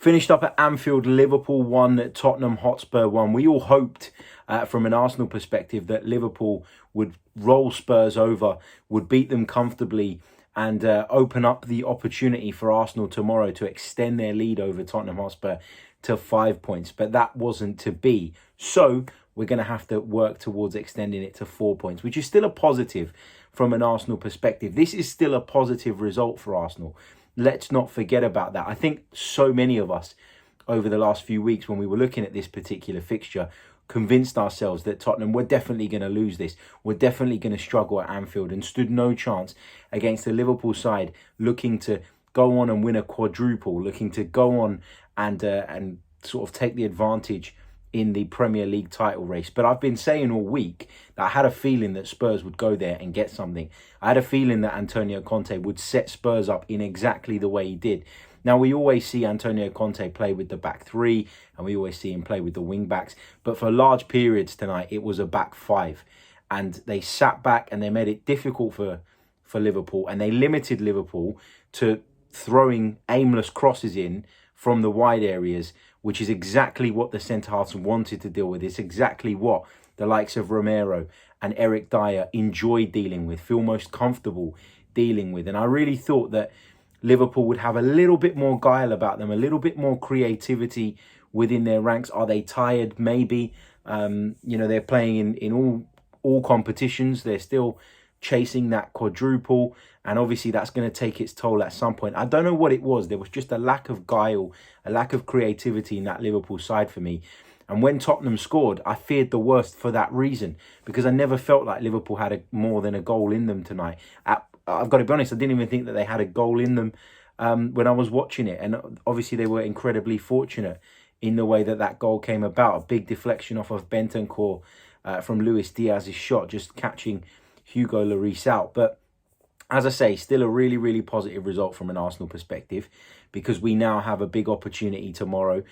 Finished up at Anfield, Liverpool 1, Tottenham Hotspur 1. We all hoped from an Arsenal perspective that Liverpool would roll Spurs over, would beat them comfortably and open up the opportunity for Arsenal tomorrow to extend their lead over Tottenham Hotspur to 5 points. But that wasn't to be. So we're going to have to work towards extending it to 4 points, which is still a positive from an Arsenal perspective. This is still a positive result for Arsenal. Let's not forget about that. I think so many of us over the last few weeks when we were looking at this particular fixture convinced ourselves that Tottenham were definitely going to lose this. We're definitely going to struggle at Anfield and stood no chance against the Liverpool side looking to go on and win a quadruple, looking to go on and sort of take the advantage in the Premier League title race. But I've been saying all week that I had a feeling that Spurs would go there and get something. I had a feeling that Antonio Conte would set Spurs up in exactly the way he did. Now, we always see Antonio Conte play with the back three and we always see him play with the wing backs. But for large periods tonight, it was a back five. And they sat back and they made it difficult for Liverpool. And they limited Liverpool to throwing aimless crosses in from the wide areas, which is exactly what the centre-halves wanted to deal with. It's exactly what the likes of Romero and Eric Dyer enjoy dealing with, feel most comfortable dealing with. And I really thought that Liverpool would have a little bit more guile about them, a little bit more creativity within their ranks. Are they tired? Maybe. They're playing in all competitions. They're still chasing that quadruple, and obviously that's going to take its toll at some point. I don't know what it was. There was just a lack of guile, a lack of creativity in that Liverpool side for me. And when Tottenham scored, I feared the worst for that reason, because I never felt like Liverpool had more than a goal in them tonight. I've got to be honest, I didn't even think that they had a goal in them when I was watching it. And obviously they were incredibly fortunate in the way that goal came about. A big deflection off of Bentancur from Luis Diaz's shot, just catching Hugo Lloris out. But as I say, still a really, really positive result from an Arsenal perspective, because we now have a big opportunity tomorrow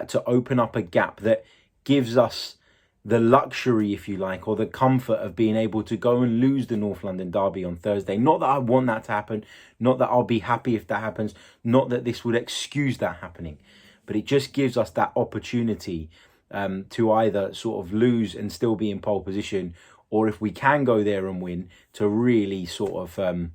to open up a gap that gives us the luxury, if you like, or the comfort of being able to go and lose the North London derby on Thursday. Not that I want that to happen, not that I'll be happy if that happens, not that this would excuse that happening, but it just gives us that opportunity to either sort of lose and still be in pole position, or if we can go there and win, to really sort of,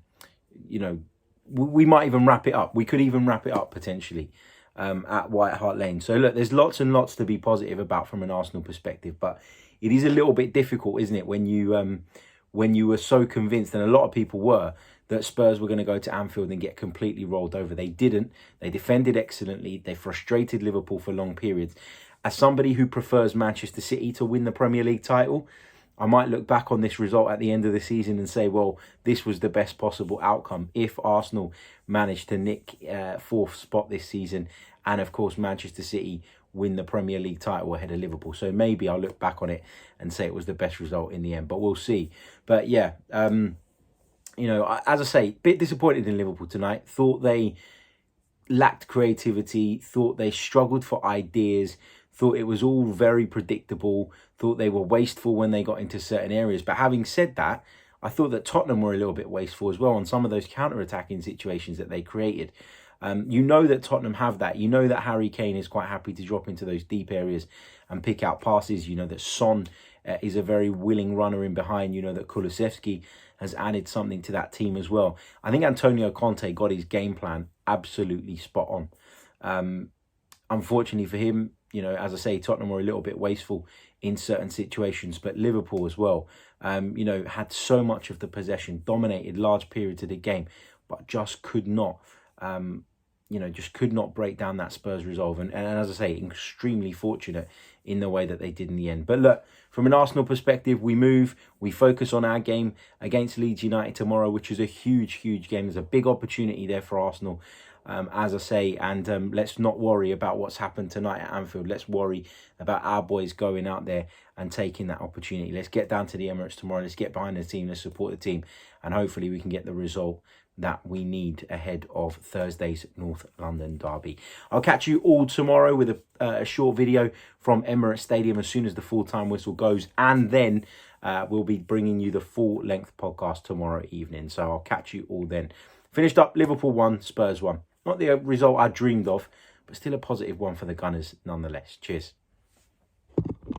we might even wrap it up. We could even wrap it up potentially at White Hart Lane. So look, there's lots and lots to be positive about from an Arsenal perspective, but it is a little bit difficult, isn't it, when you were so convinced, and a lot of people were, that Spurs were going to go to Anfield and get completely rolled over. They didn't. They defended excellently. They frustrated Liverpool for long periods. As somebody who prefers Manchester City to win the Premier League title, I might look back on this result at the end of the season and say, well, this was the best possible outcome if Arsenal managed to nick fourth spot this season, and of course Manchester City win the Premier League title ahead of Liverpool. So maybe I'll look back on it and say it was the best result in the end, but we'll see. But yeah, as I say, a bit disappointed in Liverpool tonight. Thought they lacked creativity, thought they struggled for ideas, thought it was all very predictable, thought they were wasteful when they got into certain areas. But having said that, I thought that Tottenham were a little bit wasteful as well on some of those counter-attacking situations that they created. That Tottenham have that. You know that Harry Kane is quite happy to drop into those deep areas and pick out passes. You know that Son is a very willing runner in behind. You know that Kulusevski has added something to that team as well. I think Antonio Conte got his game plan absolutely spot on. Unfortunately for him, as I say, Tottenham were a little bit wasteful in certain situations, but Liverpool as well, had so much of the possession, dominated large periods of the game, but just could not, break down that Spurs resolve. And as I say, extremely fortunate in the way that they did in the end. But look, from an Arsenal perspective, we focus on our game against Leeds United tomorrow, which is a huge, huge game. There's a big opportunity there for Arsenal. As I say, and let's not worry about what's happened tonight at Anfield. Let's worry about our boys going out there and taking that opportunity. Let's get down to the Emirates tomorrow. Let's get behind the team. Let's support the team. And hopefully we can get the result that we need ahead of Thursday's North London derby. I'll catch you all tomorrow with a short video from Emirates Stadium as soon as the full-time whistle goes. And then we'll be bringing you the full-length podcast tomorrow evening. So I'll catch you all then. Finished up Liverpool 1, Spurs 1. Not the result I dreamed of, but still a positive one for the Gunners nonetheless. Cheers.